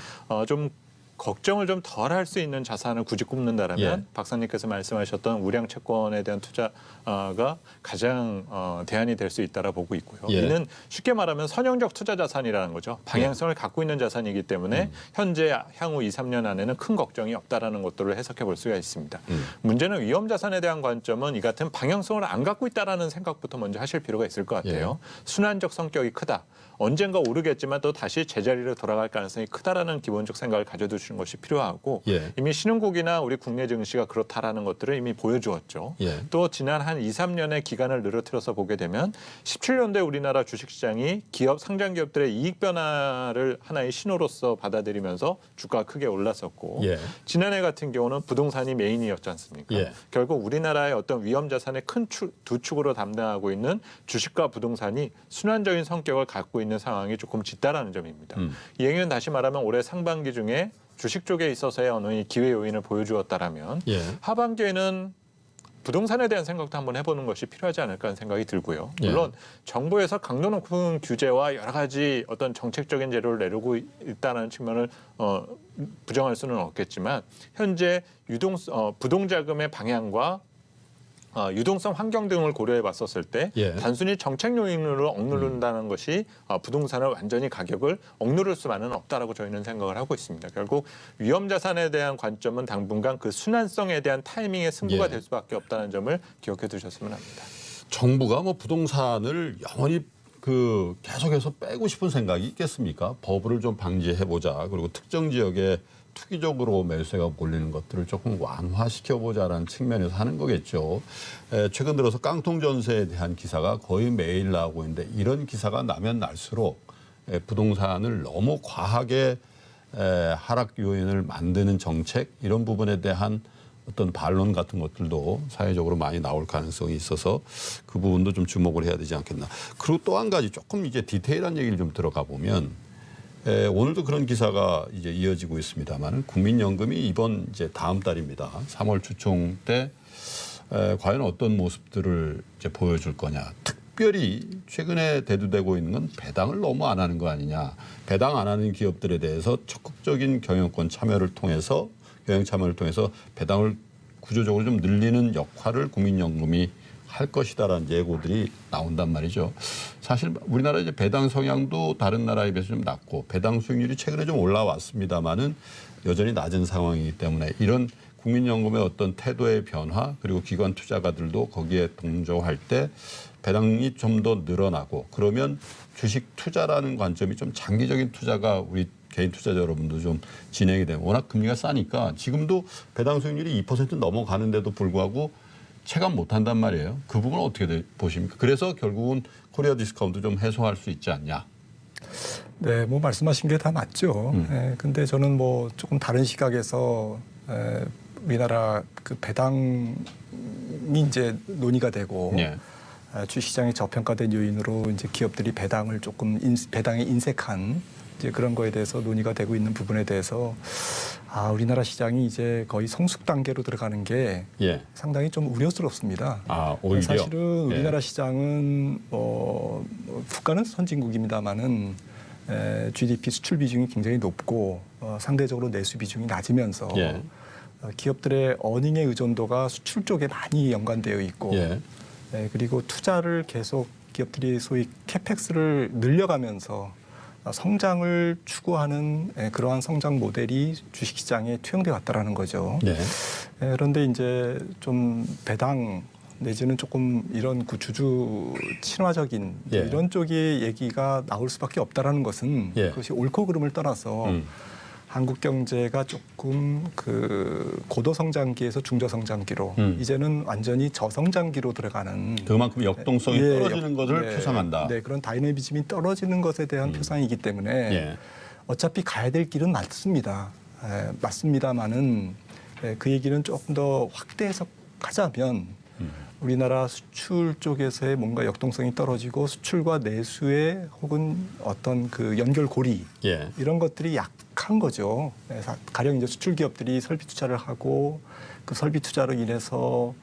[SPEAKER 3] 좀 걱정을 좀 덜 할 수 있는 자산을 굳이 꼽는다라면 박사님께서 말씀하셨던 우량 채권에 대한 투자가 가장 대안이 될 수 있다라 보고 있고요. 이는 쉽게 말하면 선형적 투자 자산이라는 거죠. 방향성을 갖고 있는 자산이기 때문에 현재 향후 2, 3년 안에는 큰 걱정이 없다라는 것들을 해석해 볼 수가 있습니다. 문제는 위험 자산에 대한 관점은 이 같은 방향성을 안 갖고 있다라는 생각부터 먼저 하실 필요가 있을 것 같아요. 순환적 성격이 크다. 언젠가 오르겠지만 또 다시 제자리로 돌아갈 가능성이 크다라는 기본적 생각을 가져두시는 것이 필요하고 이미 신흥국이나 우리 국내 증시가 그렇다라는 것들을 이미 보여주었죠. 또 지난 한 2, 3년의 기간을 늘어뜨려서 보게 되면 17년도에 우리나라 주식시장이 기업 상장 기업들의 이익 변화를 하나의 신호로서 받아들이면서 주가가 크게 올랐었고 지난해 같은 경우는 부동산이 메인이었지 않습니까? 결국 우리나라의 어떤 위험 자산의 큰 두 축으로 담당하고 있는 주식과 부동산이 순환적인 성격을 갖고 있는 상황이 조금 짙다라는 점입니다. 이 얘기는 다시 말하면 올해 상반기 중에 주식 쪽에 있어서의 어느 기회 요인을 보여주었다라면 하반기에는 부동산에 대한 생각도 한번 해보는 것이 필요하지 않을까 하는 생각이 들고요. 물론 정부에서 강도 높은 규제와 여러 가지 어떤 정책적인 재료를 내리고 있다는 측면을 부정할 수는 없겠지만 현재 부동자금의 방향과 유동성 환경 등을 고려해 봤었을 때 단순히 정책 요인으로 억누른다는 것이 부동산을 완전히 가격을 억누를 수만은 없다라고 저희는 생각을 하고 있습니다. 결국 위험 자산에 대한 관점은 당분간 그 순환성에 대한 타이밍의 승부가 될 수밖에 없다는 점을 기억해 두셨으면 합니다.
[SPEAKER 2] 정부가 뭐 부동산을 영원히 계속해서 빼고 싶은 생각이 있겠습니까? 버블을 좀 방지해 보자. 그리고 특정 지역에 투기적으로 매수세가 몰리는 것들을 조금 완화시켜보자라는 측면에서 하는 거겠죠. 최근 들어서 깡통 전세에 대한 기사가 거의 매일 나오고 있는데 이런 기사가 나면 날수록 부동산을 너무 과하게 하락 요인을 만드는 정책 이런 부분에 대한 어떤 반론 같은 것들도 사회적으로 많이 나올 가능성이 있어서 그 부분도 좀 주목을 해야 되지 않겠나. 그리고 또 한 가지 조금 이제 디테일한 얘기를 좀 들어가 보면 오늘도 그런 기사가 이제 이어지고 있습니다만 국민연금이 이번 이제 다음 달입니다. 3월 주총 때 과연 어떤 모습들을 이제 보여줄 거냐. 특별히 최근에 대두되고 있는 건 배당을 너무 안 하는 거 아니냐. 배당 안 하는 기업들에 대해서 적극적인 경영권 참여를 통해서 배당을 구조적으로 좀 늘리는 역할을 국민연금이 할 것이다라는 예고들이 나온단 말이죠. 사실 우리나라 이제 배당 성향도 다른 나라에 비해서 좀 낮고 배당 수익률이 최근에 좀 올라왔습니다만은 여전히 낮은 상황이기 때문에 이런 국민연금의 어떤 태도의 변화 그리고 기관 투자가들도 거기에 동조할 때 배당이 좀 더 늘어나고 그러면 주식 투자라는 관점이 좀 장기적인 투자가 우리 개인 투자자 여러분도 좀 진행이 되면 워낙 금리가 싸니까 지금도 배당 수익률이 2% 넘어가는데도 불구하고 체감 못한단 말이에요. 그 부분은 어떻게 보십니까? 그래서 결국은 코리아 디스카운트 좀 해소할 수 있지 않냐?
[SPEAKER 1] 네, 뭐 말씀하신 게 다 맞죠. 근데 저는 뭐 조금 다른 시각에서 우리나라 그 배당이 이제 논의가 되고
[SPEAKER 2] 예.
[SPEAKER 1] 주식시장이 저평가된 요인으로 이제 기업들이 배당을 조금 배당에 인색한 이제 그런 거에 대해서 논의가 되고 있는 부분에 대해서 우리나라 시장이 이제 거의 성숙 단계로 들어가는 게
[SPEAKER 2] 예.
[SPEAKER 1] 상당히 좀 우려스럽습니다.
[SPEAKER 2] 오히려
[SPEAKER 1] 사실은 우리나라 시장은 국가는 선진국입니다만은 GDP 수출 비중이 굉장히 높고 상대적으로 내수 비중이 낮으면서
[SPEAKER 2] 예.
[SPEAKER 1] 기업들의 어닝의 의존도가 수출 쪽에 많이 연관되어 있고
[SPEAKER 2] 예.
[SPEAKER 1] 그리고 투자를 계속 기업들이 소위 캐펙스를 늘려가면서 성장을 추구하는 그러한 성장 모델이 주식시장에 투영돼 왔다라는 거죠.
[SPEAKER 2] 네.
[SPEAKER 1] 그런데 이제 좀 배당 내지는 조금 이런 주주 친화적인
[SPEAKER 2] 예.
[SPEAKER 1] 이런 쪽의 얘기가 나올 수밖에 없다라는 것은
[SPEAKER 2] 예.
[SPEAKER 1] 그것이 옳고 그름을 떠나서 한국 경제가 조금 그 고도 성장기에서 중저 성장기로 이제는 완전히 저성장기로 들어가는
[SPEAKER 2] 그만큼 역동성이 떨어지는 것을
[SPEAKER 1] 네,
[SPEAKER 2] 표상한다.
[SPEAKER 1] 네, 그런 다이내미즘이 떨어지는 것에 대한 표상이기 때문에
[SPEAKER 2] 예.
[SPEAKER 1] 어차피 가야 될 길은 맞습니다. 맞습니다만은 그 얘기는 조금 더 확대해서 하자면 우리나라 수출 쪽에서의 뭔가 역동성이 떨어지고 수출과 내수의 혹은 어떤 그 연결고리
[SPEAKER 2] 예.
[SPEAKER 1] 이런 것들이 약한 거죠. 가령 이제 수출 기업들이 설비 투자를 하고 그 설비 투자로 인해서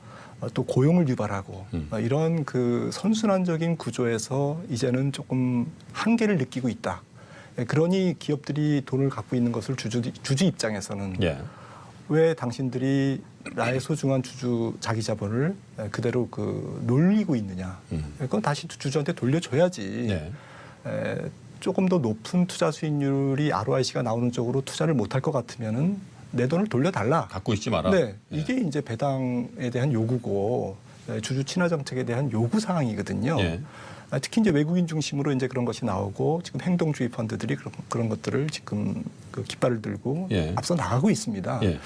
[SPEAKER 1] 또 고용을 유발하고 이런 그 선순환적인 구조에서 이제는 조금 한계를 느끼고 있다. 그러니 기업들이 돈을 갖고 있는 것을 주주 입장에서는
[SPEAKER 2] 예.
[SPEAKER 1] 왜 당신들이 나의 소중한 자기 자본을 그대로 놀리고 있느냐. 그건 다시 주주한테 돌려줘야지.
[SPEAKER 2] 예.
[SPEAKER 1] 조금 더 높은 투자 수익률이 ROIC가 나오는 쪽으로 투자를 못할 것 같으면은 내 돈을 돌려달라.
[SPEAKER 2] 갖고 있지 마라.
[SPEAKER 1] 네,
[SPEAKER 2] 예.
[SPEAKER 1] 이게 이제 배당에 대한 요구고 주주 친화 정책에 대한 요구 사항이거든요.
[SPEAKER 2] 예.
[SPEAKER 1] 특히 이제 외국인 중심으로 이제 그런 것이 나오고 지금 행동주의 펀드들이 그런 것들을 지금 그 깃발을 들고
[SPEAKER 2] 예.
[SPEAKER 1] 앞서 나가고 있습니다.
[SPEAKER 2] 예.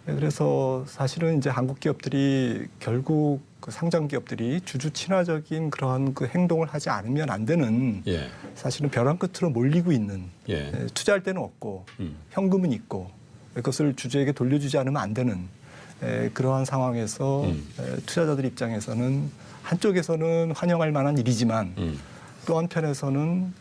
[SPEAKER 1] 그래서 사실은 이제 한국 기업들이 결국 그 상장 기업들이 주주 친화적인 그러한 그 행동을 하지 않으면 안 되는
[SPEAKER 2] 예.
[SPEAKER 1] 사실은 벼랑 끝으로 몰리고 있는
[SPEAKER 2] 예.
[SPEAKER 1] 투자할 때는 없고 현금은 있고 그것을 주주에게 돌려주지 않으면 안 되는 그러한 상황에서 투자자들 입장에서는 한쪽에서는 환영할 만한 일이지만 또 한편에서는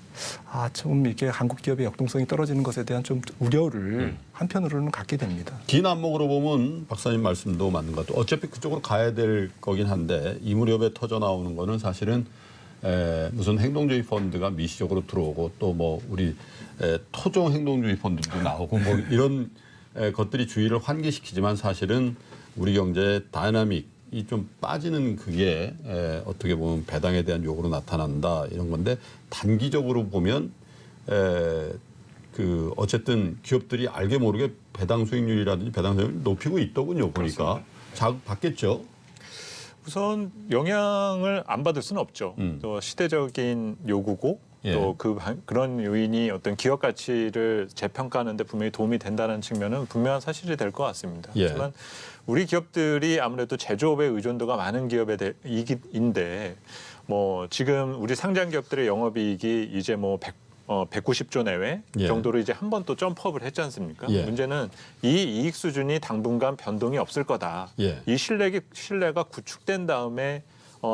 [SPEAKER 1] 좀 이렇게 한국 기업의 역동성이 떨어지는 것에 대한 좀 우려를 한편으로는 갖게 됩니다.
[SPEAKER 2] 긴 안목으로 보면 박사님 말씀도 맞는 것 같아요. 어차피 그쪽으로 가야 될 거긴 한데 이 무렵에 터져 나오는 거는 사실은 무슨 행동주의 펀드가 미시적으로 들어오고 또 뭐 우리 토종 행동주의 펀드도 나오고 뭐 이런 것들이 주의를 환기시키지만 사실은 우리 경제의 다이나믹이 좀 빠지는 그게 어떻게 보면 배당에 대한 요구로 나타난다 이런 건데 단기적으로 보면 그 어쨌든 기업들이 알게 모르게 배당 수익률이라든지 배당 수익률을 높이고 있더군요. 보니까 자극 받겠죠.
[SPEAKER 3] 우선 영향을 안 받을 수는 없죠. 또 시대적인 요구고
[SPEAKER 2] 예.
[SPEAKER 3] 또 그런 요인이 어떤 기업 가치를 재평가하는 데 분명히 도움이 된다는 측면은 분명한 사실이 될 것 같습니다.
[SPEAKER 2] 예.
[SPEAKER 3] 하지만 우리 기업들이 아무래도 제조업의 의존도가 많은 기업인데 뭐 지금 우리 상장 기업들의 영업이익이 이제 뭐 190조 내외
[SPEAKER 2] 예.
[SPEAKER 3] 정도로 이제 한 번 또 점프업을 했지 않습니까?
[SPEAKER 2] 예.
[SPEAKER 3] 문제는 이 이익 수준이 당분간 변동이 없을 거다.
[SPEAKER 2] 예.
[SPEAKER 3] 이 신뢰가 구축된 다음에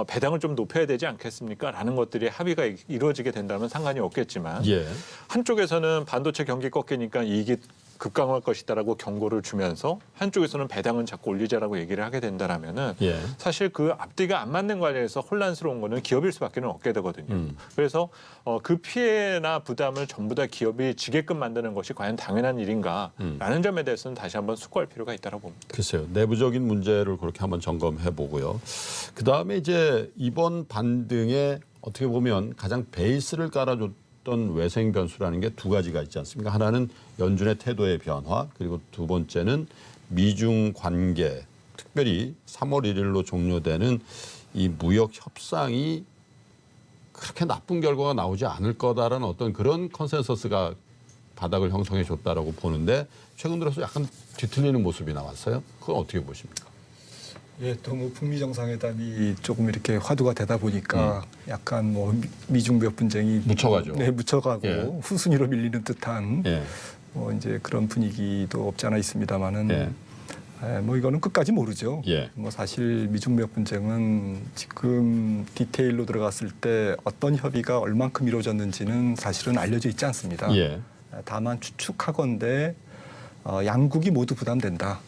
[SPEAKER 3] 배당을 좀 높여야 되지 않겠습니까? 라는 것들이 합의가 이루어지게 된다면 상관이 없겠지만
[SPEAKER 2] 예.
[SPEAKER 3] 한쪽에서는 반도체 경기 꺾이니까 이익이 급강할 것이다라고 경고를 주면서 한쪽에서는 배당은 자꾸 올리자라고 얘기를 하게 된다라면은
[SPEAKER 2] 예.
[SPEAKER 3] 사실 그 앞뒤가 안 맞는 관계에서 혼란스러운 거는 기업일 수밖에 없게 되거든요. 그래서 그 피해나 부담을 전부 다 기업이 지게끔 만드는 것이 과연 당연한 일인가라는 점에 대해서는 다시 한번 숙고할 필요가 있다고 봅니다.
[SPEAKER 2] 글쎄요. 내부적인 문제를 그렇게 한번 점검해 보고요. 그다음에 이제 이번 반등에 어떻게 보면 가장 베이스를 깔아줬던 외생 변수라는 게 두 가지가 있지 않습니까? 하나는 연준의 태도의 변화, 그리고 두 번째는 미중 관계, 특별히 3월 1일로 종료되는 이 무역 협상이 그렇게 나쁜 결과가 나오지 않을 거다라는 어떤 그런 컨센서스가 가닥을 형성해 줬다라고 보는데 최근 들어서 약간 뒤틀리는 모습이 나왔어요. 그건 어떻게 보십니까?
[SPEAKER 1] 예, 너무 북미 정상회담이 조금 이렇게 화두가 되다 보니까 약간 뭐 미중 무역 분쟁이
[SPEAKER 2] 묻혀가죠.
[SPEAKER 1] 네, 묻혀가고
[SPEAKER 2] 예.
[SPEAKER 1] 후순위로 밀리는 듯한
[SPEAKER 2] 예.
[SPEAKER 1] 뭐 이제 그런 분위기도 없지 않아 있습니다만은
[SPEAKER 2] 예.
[SPEAKER 1] 뭐 이거는 끝까지 모르죠.
[SPEAKER 2] 예.
[SPEAKER 1] 뭐 사실 미중 무역 분쟁은 지금 디테일로 들어갔을 때 어떤 협의가 얼만큼 이루어졌는지는 사실은 알려져 있지 않습니다.
[SPEAKER 2] 예.
[SPEAKER 1] 다만 추측하건대 양국이 모두 부담된다.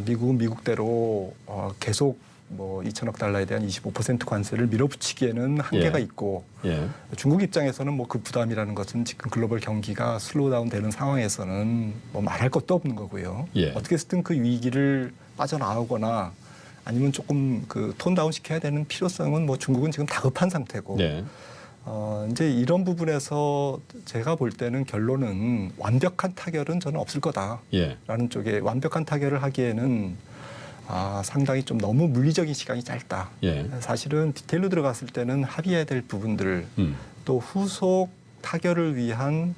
[SPEAKER 1] 미국은 미국대로 계속 뭐 2천억 달러에 대한 25% 관세를 밀어붙이기에는 한계가
[SPEAKER 2] 예.
[SPEAKER 1] 있고
[SPEAKER 2] 예.
[SPEAKER 1] 중국 입장에서는 뭐 그 부담이라는 것은 지금 글로벌 경기가 슬로우다운 되는 상황에서는 뭐 말할 것도 없는 거고요.
[SPEAKER 2] 예.
[SPEAKER 1] 어떻게 해서든 그 위기를 빠져나오거나 아니면 조금 그 톤 다운 시켜야 되는 필요성은 뭐 중국은 지금 다급한 상태고
[SPEAKER 2] 네.
[SPEAKER 1] 이제 이런 부분에서 제가 볼 때는 결론은 완벽한 타결은 저는 없을 거다라는
[SPEAKER 2] 예.
[SPEAKER 1] 쪽에 완벽한 타결을 하기에는 상당히 좀 너무 물리적인 시간이 짧다.
[SPEAKER 2] 예.
[SPEAKER 1] 사실은 디테일로 들어갔을 때는 합의해야 될 부분들 또 후속 타결을 위한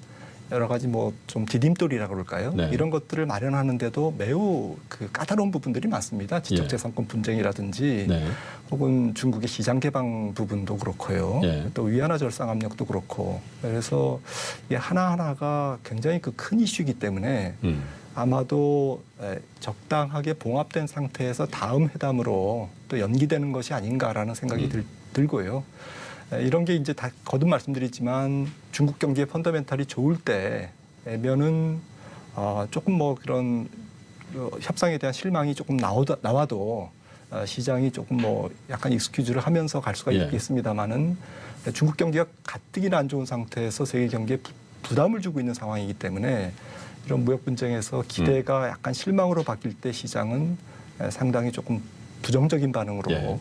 [SPEAKER 1] 여러 가지 뭐 좀 디딤돌이라고 그럴까요?
[SPEAKER 2] 네.
[SPEAKER 1] 이런 것들을 마련하는데도 매우 그 까다로운 부분들이 많습니다.
[SPEAKER 2] 예.
[SPEAKER 1] 지적재산권 분쟁이라든지
[SPEAKER 2] 네.
[SPEAKER 1] 혹은 중국의 시장 개방 부분도 그렇고요.
[SPEAKER 2] 예.
[SPEAKER 1] 또 위안화 절상 압력도 그렇고 그래서 이게 하나하나가 굉장히 그 큰 이슈이기 때문에 아마도 적당하게 봉합된 상태에서 다음 회담으로 또 연기되는 것이 아닌가라는 생각이 들고요. 이런 게 이제 다 거듭 말씀드리지만 중국 경기의 펀더멘탈이 좋을 때면은 조금 뭐 그런 협상에 대한 실망이 조금 나와도 시장이 조금 뭐 약간 익스큐즈를 하면서 갈 수가
[SPEAKER 2] 예.
[SPEAKER 1] 있겠습니다만은 중국 경기가 가뜩이나 안 좋은 상태에서 세계 경기에 부담을 주고 있는 상황이기 때문에 이런 무역 분쟁에서 기대가 약간 실망으로 바뀔 때 시장은 상당히 조금 부정적인 반응으로
[SPEAKER 2] 예.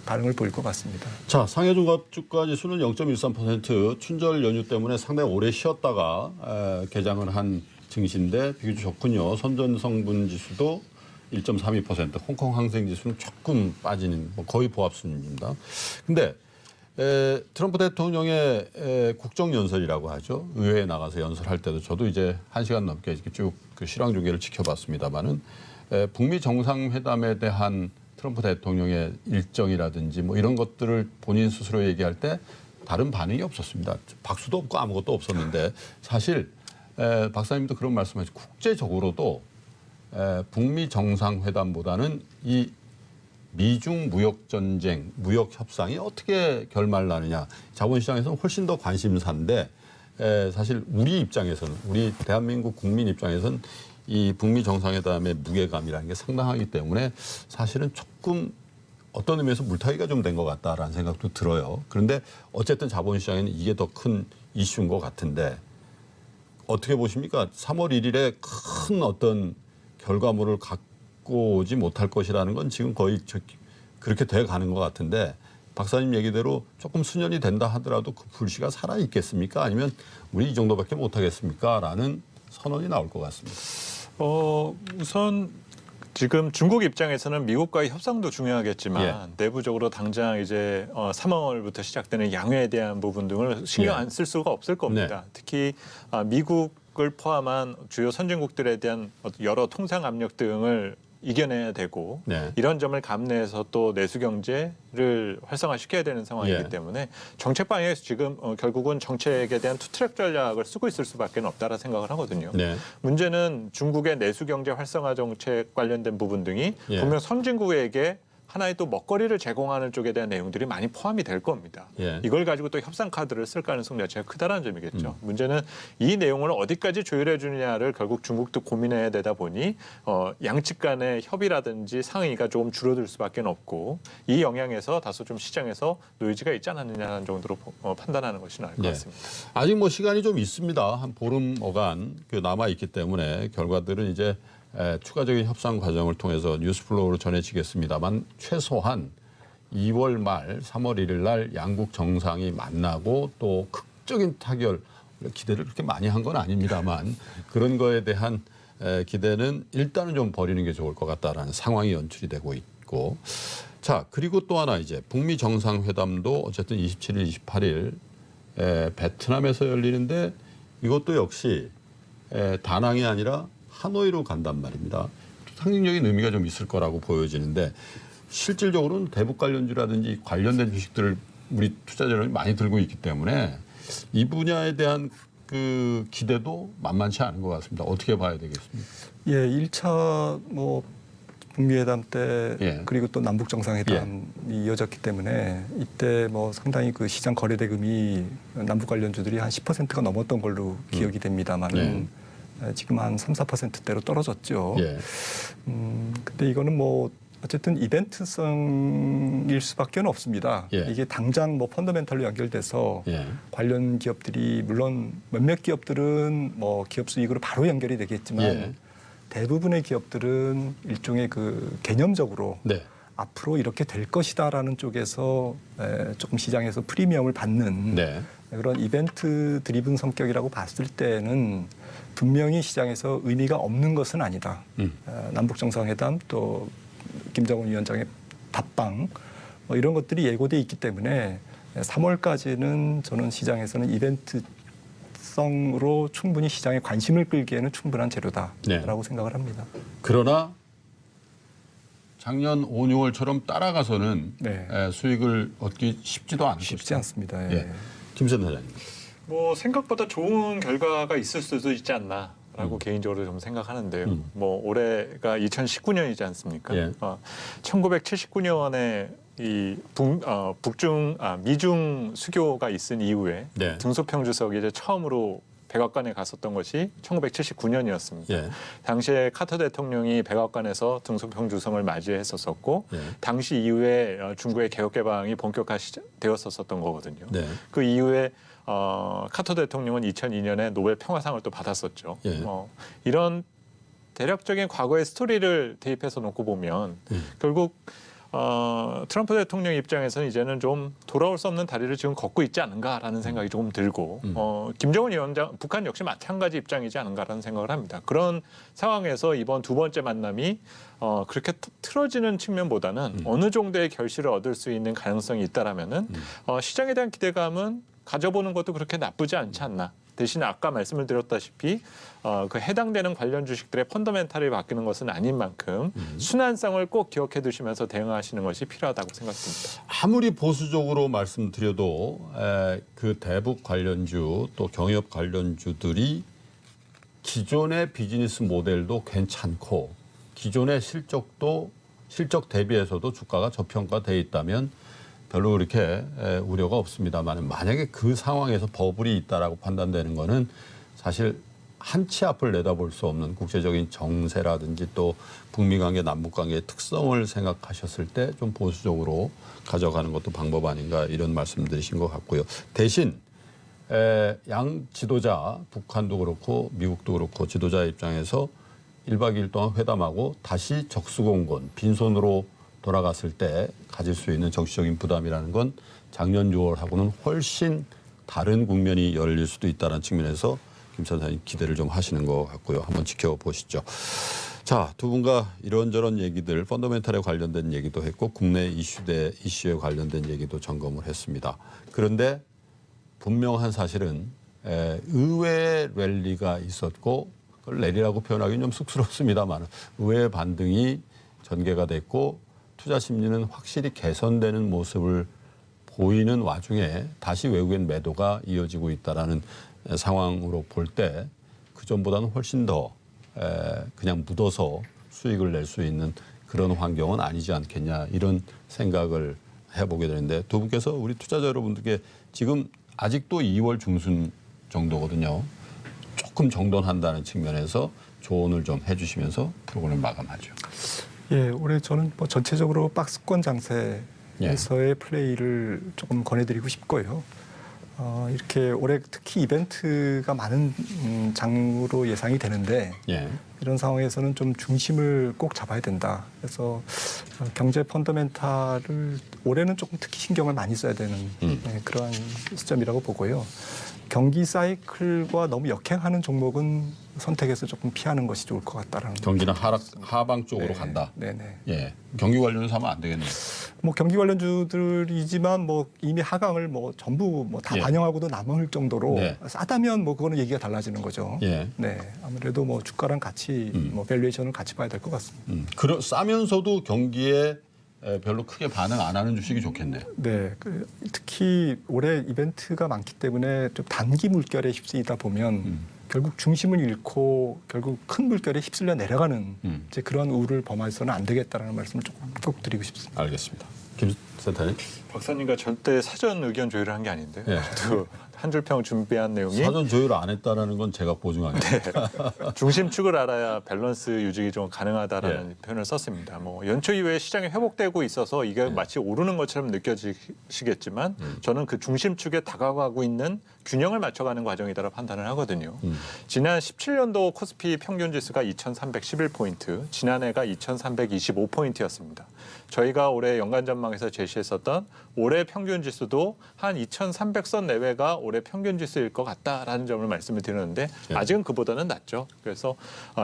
[SPEAKER 1] 반응을 보일 것 같습니다.
[SPEAKER 2] 자, 상해 종합주가 지수는 0.13% 춘절 연휴 때문에 상당히 오래 쉬었다가 개장을 한 증시인데 비교적 좋군요. 선전 성분 지수도 1.32%, 홍콩 항생 지수는 조금 빠지는 거의 보합 수준입니다. 근데 트럼프 대통령의 국정 연설이라고 하죠. 의회에 나가서 연설할 때도 저도 이제 1시간 넘게 이렇게 쭉 그 실황 중계를 지켜봤습니다만은 북미 정상회담에 대한 트럼프 대통령의 일정이라든지 뭐 이런 것들을 본인 스스로 얘기할 때 다른 반응이 없었습니다. 박수도 없고 아무것도 없었는데 사실 박사님도 그런 말씀하시죠. 국제적으로도 북미 정상회담보다는 이 미중 무역 전쟁, 무역 협상이 어떻게 결말 나느냐. 자본시장에서는 훨씬 더 관심사인데 사실 우리 입장에서는 우리 대한민국 국민 입장에서는 이 북미 정상회담의 무게감이라는 게 상당하기 때문에 사실은 조금 어떤 의미에서 물타기가 좀 된 것 같다라는 생각도 들어요. 그런데 어쨌든 자본시장에는 이게 더 큰 이슈인 것 같은데 어떻게 보십니까? 3월 1일에 큰 어떤 결과물을 갖고 오지 못할 것이라는 건 지금 거의 그렇게 돼 가는 것 같은데 박사님 얘기대로 조금 수년이 된다 하더라도 그 불씨가 살아 있겠습니까? 아니면 우리 이 정도밖에 못 하겠습니까? 라는 선언이 나올 것 같습니다.
[SPEAKER 3] 우선 지금 중국 입장에서는 미국과의 협상도 중요하겠지만
[SPEAKER 2] 예.
[SPEAKER 3] 내부적으로 당장 이제 3월부터 시작되는 양회에 대한 부분 등을 신경 안 쓸 수가 없을 겁니다.
[SPEAKER 2] 네.
[SPEAKER 3] 특히 미국을 포함한 주요 선진국들에 대한 여러 통상 압력 등을 이겨내야 되고
[SPEAKER 2] 네.
[SPEAKER 3] 이런 점을 감내해서 또 내수 경제를 활성화시켜야 되는 상황이기
[SPEAKER 2] 예.
[SPEAKER 3] 때문에 정책 방향에서 지금 결국은 정책에 대한 투트랙 전략을 쓰고 있을 수밖에 없다라 생각을 하거든요.
[SPEAKER 2] 네.
[SPEAKER 3] 문제는 중국의 내수 경제 활성화 정책 관련된 부분 등이
[SPEAKER 2] 예.
[SPEAKER 3] 분명 선진국에게 하나의 또 먹거리를 제공하는 쪽에 대한 내용들이 많이 포함이 될 겁니다.
[SPEAKER 2] 예.
[SPEAKER 3] 이걸 가지고 또 협상 카드를 쓸 가능성 자체가 크다는 점이겠죠. 문제는 이 내용을 어디까지 조율해 주느냐를 결국 중국도 고민해야 되다 보니 양측 간의 협의라든지 상의가 조금 줄어들 수밖에 없고 이 영향에서 다소 좀 시장에서 노이즈가 있지 않았느냐는 정도로 판단하는 것이 나을 것
[SPEAKER 2] 네.
[SPEAKER 3] 같습니다.
[SPEAKER 2] 아직 뭐 시간이 좀 있습니다. 한 보름여간 남아 있기 때문에 결과들은 이제 추가적인 협상 과정을 통해서 뉴스플로우로 전해지겠습니다만 최소한 2월 말 3월 1일 날 양국 정상이 만나고 또 극적인 타결 기대를 그렇게 많이 한 건 아닙니다만 그런 거에 대한 기대는 일단은 좀 버리는 게 좋을 것 같다라는 상황이 연출이 되고 있고 자 그리고 또 하나 이제 북미 정상회담도 어쨌든 27일, 28일 베트남에서 열리는데 이것도 역시 다낭이 아니라 하노이로 간단 말입니다. 상징적인 의미가 좀 있을 거라고 보여지는데 실질적으로는 대북 관련주라든지 관련된 주식들을 우리 투자자들이 많이 들고 있기 때문에 이 분야에 대한 그 기대도 만만치 않은 것 같습니다. 어떻게 봐야 되겠습니까?
[SPEAKER 1] 예, 1차 뭐 북미회담 때
[SPEAKER 2] 예.
[SPEAKER 1] 그리고 또 남북 정상회담이 이어졌기 때문에 이때 뭐 상당히 그 시장 거래 대금이 남북 관련주들이 한 10%가 넘었던 걸로 기억이 됩니다만은 지금 한 3, 4%대로 떨어졌죠.
[SPEAKER 2] 예.
[SPEAKER 1] 근데 이거는 뭐 어쨌든 이벤트성일 수밖에 없습니다.
[SPEAKER 2] 예.
[SPEAKER 1] 이게 당장 뭐 펀더멘털로 연결돼서
[SPEAKER 2] 예.
[SPEAKER 1] 관련 기업들이 물론 몇몇 기업들은 뭐 기업 수익으로 바로 연결이 되겠지만
[SPEAKER 2] 예.
[SPEAKER 1] 대부분의 기업들은 일종의 그 개념적으로
[SPEAKER 2] 네.
[SPEAKER 1] 앞으로 이렇게 될 것이다라는 쪽에서 조금 시장에서 프리미엄을 받는
[SPEAKER 2] 네.
[SPEAKER 1] 그런 이벤트 드리븐 성격이라고 봤을 때는 분명히 시장에서 의미가 없는 것은 아니다. 남북 정상회담 또 김정은 위원장의 답방 뭐 이런 것들이 예고돼 있기 때문에 3월까지는 저는 시장에서는 이벤트성으로 충분히 시장에 관심을 끌기에는 충분한 재료다라고 생각을 합니다.
[SPEAKER 2] 그러나 작년 5, 6월처럼 따라가서는
[SPEAKER 1] 네.
[SPEAKER 2] 수익을 얻기 쉽지도 않을
[SPEAKER 1] 쉽지
[SPEAKER 2] 것이다.
[SPEAKER 1] 않습니다.
[SPEAKER 2] 예. 김선 사장님.
[SPEAKER 3] 뭐 생각보다 좋은 결과가 있을 수도 있지 않나라고 개인적으로 좀 생각하는데요. 뭐 올해가 2019년이지 않습니까?
[SPEAKER 2] 예.
[SPEAKER 3] 1979년에 이 미중 수교가 있은 이후에
[SPEAKER 2] 네.
[SPEAKER 3] 등소평 주석이 이제 처음으로 백악관에 갔었던 것이 1979년이었습니다.
[SPEAKER 2] 예.
[SPEAKER 3] 당시에 카터 대통령이 백악관에서 등소평 주석을 맞이했었었고
[SPEAKER 2] 예.
[SPEAKER 3] 당시 이후에 중국의 개혁 개방이 본격화되었었던 거거든요.
[SPEAKER 2] 네.
[SPEAKER 3] 그 이후에 카터 대통령은 2002년에 노벨 평화상을 또 받았었죠.
[SPEAKER 2] 예.
[SPEAKER 3] 이런 대략적인 과거의 스토리를 대입해서 놓고 보면 결국 트럼프 대통령 입장에서는 이제는 좀 돌아올 수 없는 다리를 지금 걷고 있지 않은가라는 생각이 조금 들고 김정은 위원장, 북한 역시 마찬가지 입장이지 않은가라는 생각을 합니다. 그런 상황에서 이번 두 번째 만남이 그렇게 틀어지는 측면보다는 어느 정도의 결실을 얻을 수 있는 가능성이 있다라면은 시장에 대한 기대감은 가져보는 것도 그렇게 나쁘지 않지 않나. 대신에 아까 말씀을 드렸다시피 그 해당되는 관련 주식들의 펀더멘탈이 바뀌는 것은 아닌 만큼 순환성을 꼭 기억해 두시면서 대응하시는 것이 필요하다고 생각됩니다.
[SPEAKER 2] 아무리 보수적으로 말씀드려도 그 대북 관련주 또 경협 관련주들이 기존의 비즈니스 모델도 괜찮고 기존의 실적 대비해서도 주가가 저평가돼 있다면 별로 그렇게 우려가 없습니다만 만약에 그 상황에서 버블이 있다라고 판단되는 거는 사실 한 치 앞을 내다볼 수 없는 국제적인 정세라든지 또 북미 관계, 남북 관계의 특성을 생각하셨을 때 좀 보수적으로 가져가는 것도 방법 아닌가 이런 말씀드리신 것 같고요. 대신 양 지도자 북한도 그렇고 미국도 그렇고 지도자 입장에서 1박 2일 동안 회담하고 다시 적수공권 빈손으로 돌아갔을 때 가질 수 있는 정치적인 부담이라는 건 작년 6월하고는 훨씬 다른 국면이 열릴 수도 있다는 측면에서 김 선생님 기대를 좀 하시는 것 같고요. 한번 지켜보시죠. 자, 두 분과 이런저런 얘기들 펀더멘탈에 관련된 얘기도 했고 국내 이슈에 관련된 얘기도 점검을 했습니다. 그런데 분명한 사실은 의외의 랠리가 있었고 그걸 랠리라고 표현하기는 좀 쑥스럽습니다만 의외의 반등이 전개가 됐고 투자 심리는 확실히 개선되는 모습을 보이는 와중에 다시 외국인 매도가 이어지고 있다라는 상황으로 볼 때 그전보다는 훨씬 더 그냥 묻어서 수익을 낼 수 있는 그런 환경은 아니지 않겠냐 이런 생각을 해보게 되는데 두 분께서 우리 투자자 여러분들께 지금 아직도 2월 중순 정도거든요. 조금 정돈한다는 측면에서 조언을 좀 해주시면서 프로그램 마감하죠.
[SPEAKER 1] 예, 올해 저는 뭐 전체적으로 박스권 장세에서의 플레이를 조금 권해드리고 싶고요. 이렇게 올해 특히 이벤트가 많은 장으로 예상이 되는데
[SPEAKER 2] 예.
[SPEAKER 1] 이런 상황에서는 좀 중심을 꼭 잡아야 된다. 그래서 경제 펀더멘탈을 올해는 조금 특히 신경을 많이 써야 되는 그러한 시점이라고 보고요. 경기 사이클과 너무 역행하는 종목은 선택해서 조금 피하는 것이 좋을 것 같다라는.
[SPEAKER 2] 경기는 하방 쪽으로 간다.
[SPEAKER 1] 네네.
[SPEAKER 2] 예, 경기 관련해서 하면 안 되겠네요.
[SPEAKER 1] 뭐 경기 관련주들이지만 뭐 이미 하강을 뭐 전부 뭐 다
[SPEAKER 2] 예.
[SPEAKER 1] 반영하고도 남을 정도로
[SPEAKER 2] 네.
[SPEAKER 1] 싸다면 뭐 그거는 얘기가 달라지는 거죠.
[SPEAKER 2] 예.
[SPEAKER 1] 네, 아무래도 뭐 주가랑 같이 뭐 밸류에이션을 같이 봐야 될 것 같습니다.
[SPEAKER 2] 싸면서도 경기에 별로 크게 반응 안 하는 주식이 좋겠네요.
[SPEAKER 1] 네, 특히 올해 이벤트가 많기 때문에 좀 단기 물결에 휩쓸리다 보면 결국 중심을 잃고 결국 큰 물결에 휩쓸려 내려가는 이제 그런 우를 범해서는 안 되겠다라는 말씀을 꼭 드리고 싶습니다.
[SPEAKER 2] 알겠습니다. 김 센터님.
[SPEAKER 3] 박사님과 절대 사전 의견 조율을 한 게 아닌데요.
[SPEAKER 2] 예.
[SPEAKER 3] 저도 한 줄 평 준비한 내용이
[SPEAKER 2] 사전 조율을 안 했다라는 건 제가 보증하겠습니다.
[SPEAKER 3] 중심축을 알아야 밸런스 유지가 좀 가능하다라는
[SPEAKER 2] 예.
[SPEAKER 3] 표현을 썼습니다. 뭐 연초 이후에 시장이 회복되고 있어서 이게 마치 오르는 것처럼 느껴지시겠지만 저는 그 중심축에 다가가고 있는 균형을 맞춰가는 과정이다라고 판단을 하거든요. 지난 17년도 코스피 평균 지수가 2,311포인트, 지난해가 2,325포인트였습니다. 저희가 올해 연간 전망에서 제시했었던 올해 평균 지수도 한 2,300선 내외가 올해 평균 지수일 것 같다라는 점을 말씀을 드리는데 아직은 그보다는 낮죠. 그래서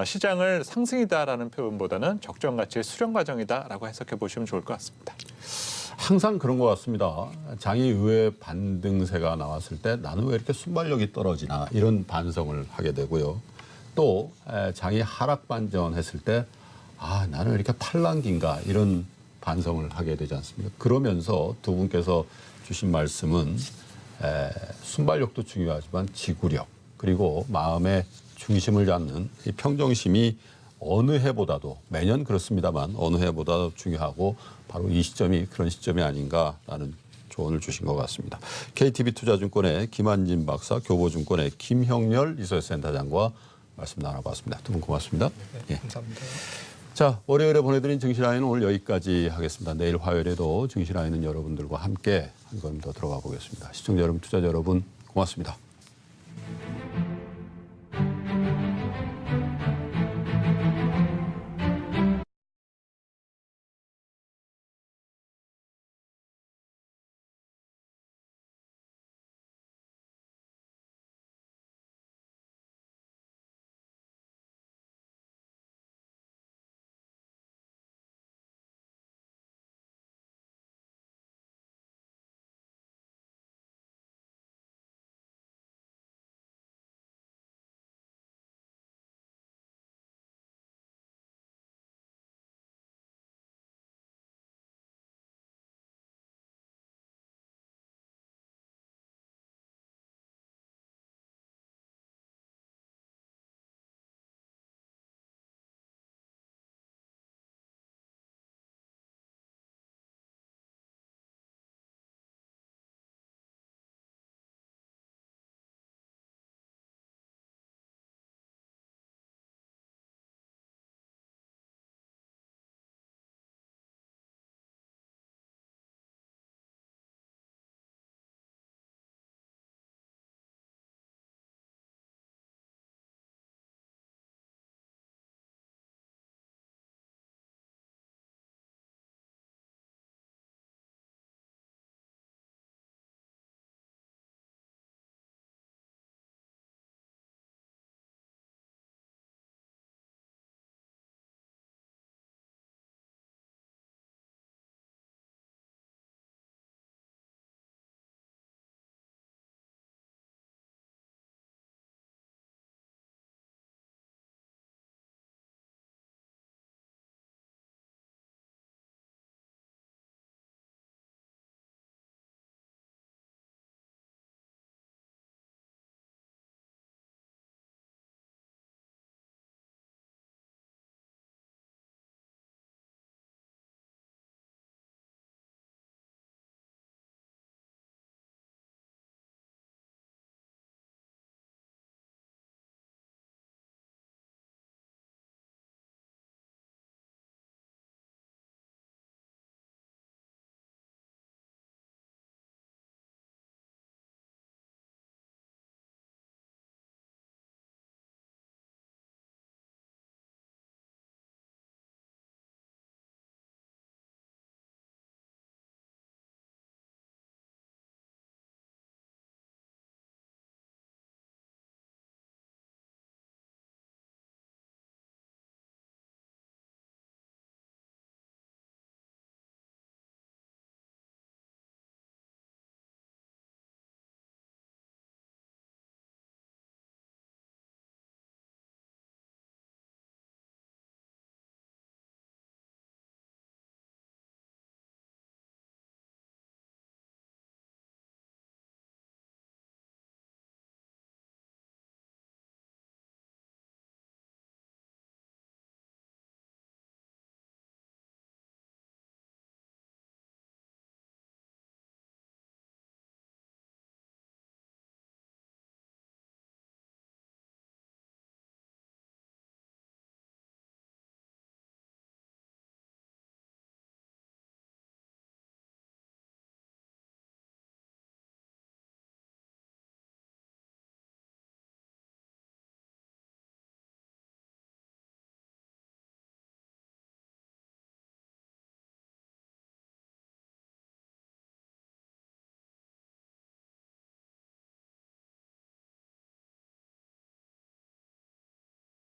[SPEAKER 3] 시장을 상승이다라는 표현보다는 적정 가치의 수렴 과정이다라고 해석해 보시면 좋을 것 같습니다.
[SPEAKER 2] 항상 그런 것 같습니다. 장이 의외 반등세가 나왔을 때 나는 왜 이렇게 순발력이 떨어지나 이런 반성을 하게 되고요. 또 장이 하락 반전했을 때 나는 왜 이렇게 팔랑기인가 이런 반성을 하게 되지 않습니까? 그러면서 두 분께서 주신 말씀은 순발력도 중요하지만 지구력 그리고 마음의 중심을 잡는 이 평정심이 어느 해보다도 매년 그렇습니다만 어느 해보다도 중요하고 바로 이 시점이 그런 시점이 아닌가라는 조언을 주신 것 같습니다. KTB투자증권의 김한진 박사, 교보증권의 김형렬 리서치센터장과 말씀 나눠봤습니다. 두 분 고맙습니다.
[SPEAKER 1] 네, 감사합니다.
[SPEAKER 2] 자, 월요일에 보내드린 증시라인은 오늘 여기까지 하겠습니다. 내일 화요일에도 증시라인은 여러분들과 함께 한 걸음 더 들어가 보겠습니다. 시청자 여러분, 투자자 여러분 고맙습니다.